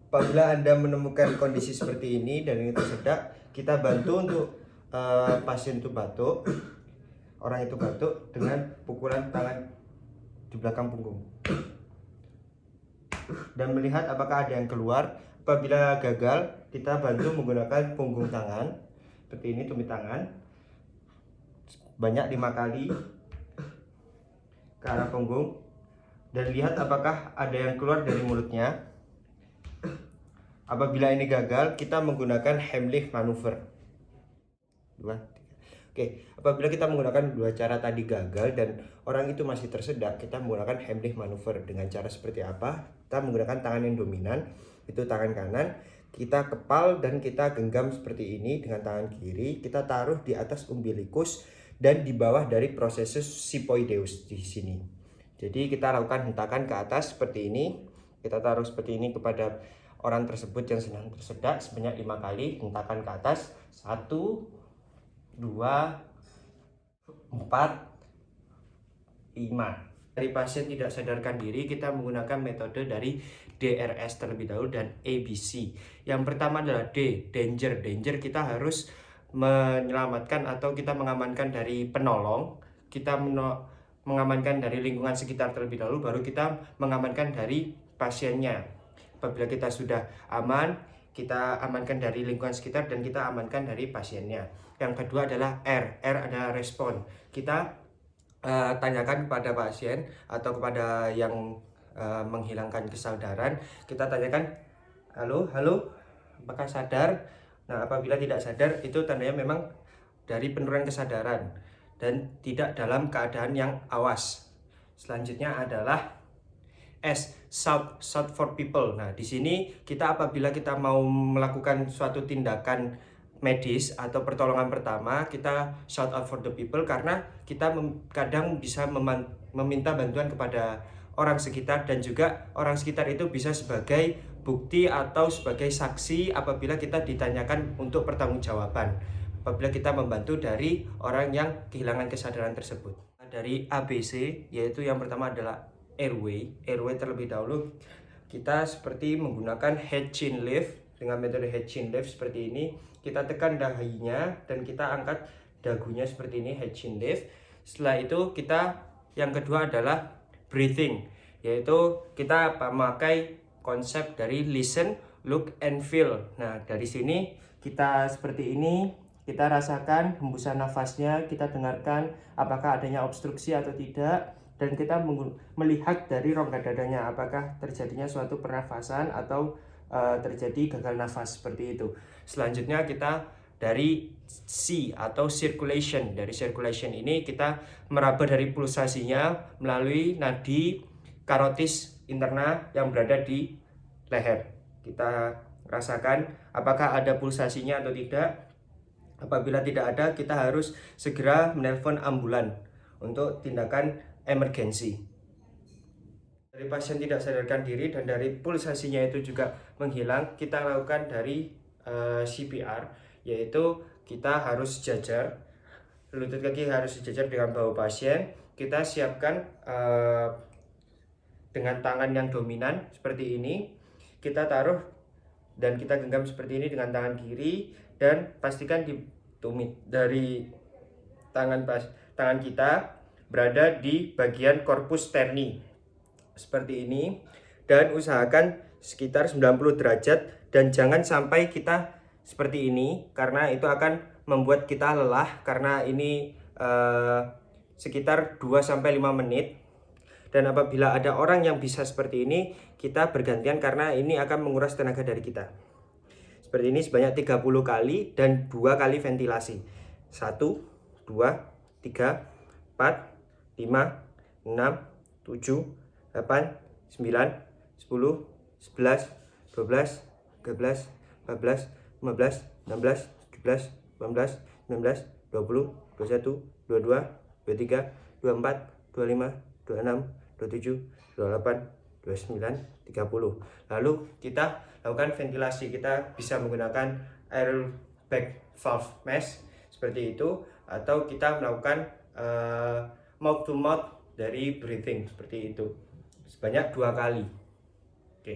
Apabila Anda menemukan kondisi seperti ini dan ini tersedak, kita bantu untuk pasien itu batuk, orang itu batuk dengan pukulan tangan di belakang punggung dan melihat apakah ada yang keluar. Apabila gagal, kita bantu menggunakan punggung tangan seperti ini, tumit tangan banyak 5 kali ke arah punggung dan lihat apakah ada yang keluar dari mulutnya. Apabila ini gagal, kita menggunakan Heimlich maneuver. Oke, apabila kita menggunakan dua cara tadi gagal dan orang itu masih tersedak, kita menggunakan Heimlich maneuver. Dengan cara seperti apa? Kita menggunakan tangan yang dominan, itu tangan kanan, kita kepal dan kita genggam seperti ini dengan tangan kiri, kita taruh di atas umbilikus dan di bawah dari prosesus sipoideus di sini. Jadi kita lakukan hentakan ke atas seperti ini, kita taruh seperti ini kepada orang tersebut yang sedang tersedak sebanyak 5 kali, hentakan ke atas, 1, 2, 4, 5. Dari pasien tidak sadarkan diri, kita menggunakan metode dari DRS terlebih dahulu dan ABC. Yang pertama adalah D, danger. Danger kita harus menyelamatkan atau kita mengamankan dari penolong. Kita mengamankan dari lingkungan sekitar terlebih dahulu, baru kita mengamankan dari pasiennya. Apabila kita sudah aman, kita amankan dari lingkungan sekitar dan kita amankan dari pasiennya. Yang kedua adalah R. R adalah respon. Kita tanyakan kepada pasien atau kepada yang menghilangkan kesadaran, kita tanyakan, halo, apakah sadar? Nah, apabila tidak sadar, itu tandanya memang dari penurunan kesadaran dan tidak dalam keadaan yang awas. Selanjutnya adalah S, shout for people. Nah, di sini kita apabila kita mau melakukan suatu tindakan medis atau pertolongan pertama, kita shout out for the people karena kita kadang bisa meminta bantuan kepada orang sekitar dan juga orang sekitar itu bisa sebagai bukti atau sebagai saksi apabila kita ditanyakan untuk pertanggungjawaban apabila kita membantu dari orang yang kehilangan kesadaran tersebut. Dari ABC, yaitu yang pertama adalah airway terlebih dahulu, kita seperti menggunakan head chin lift. Dengan metode head chin lift seperti ini, kita tekan dahinya dan kita angkat dagunya seperti ini, head chin lift. Setelah itu yang kedua adalah breathing, yaitu kita memakai konsep dari listen, look, and feel. Nah, dari sini kita seperti ini, kita rasakan hembusan nafasnya, kita dengarkan apakah adanya obstruksi atau tidak, dan kita melihat dari rongga dadanya apakah terjadinya suatu pernafasan atau terjadi gagal nafas seperti itu. Selanjutnya kita dari C atau circulation. Dari circulation ini kita meraba dari pulsasinya melalui nadi karotis interna yang berada di leher. Kita rasakan apakah ada pulsasinya atau tidak. Apabila tidak ada, kita harus segera menelpon ambulan untuk tindakan emergensi. Dari pasien tidak sadarkan diri dan dari pulsasinya itu juga menghilang, kita lakukan dari CPR, yaitu kita harus sejajar, lutut kaki harus sejajar dengan bahu pasien. Kita siapkan dengan tangan yang dominan seperti ini, kita taruh dan kita genggam seperti ini dengan tangan kiri dan pastikan di tumit dari tangan kita berada di bagian korpus sterni seperti ini dan usahakan sekitar 90 derajat dan jangan sampai kita seperti ini karena itu akan membuat kita lelah karena ini sekitar 2-5 menit. Dan apabila ada orang yang bisa seperti ini, kita bergantian karena ini akan menguras tenaga dari kita. Seperti ini sebanyak 30 kali dan 2 kali ventilasi. 1, 2, 3, 4, 5, 6, 7, 8, 9, 10, 11, 12, 13, 14, 15, 16, 17, 18, 19, 20, 21, 22, 23, 24, 25, 26, 27, 28, 29, 30. Lalu kita lakukan ventilasi. Kita bisa menggunakan air bag valve mesh seperti itu atau kita melakukan mouth to mouth dari breathing seperti itu sebanyak 2 kali. Oke.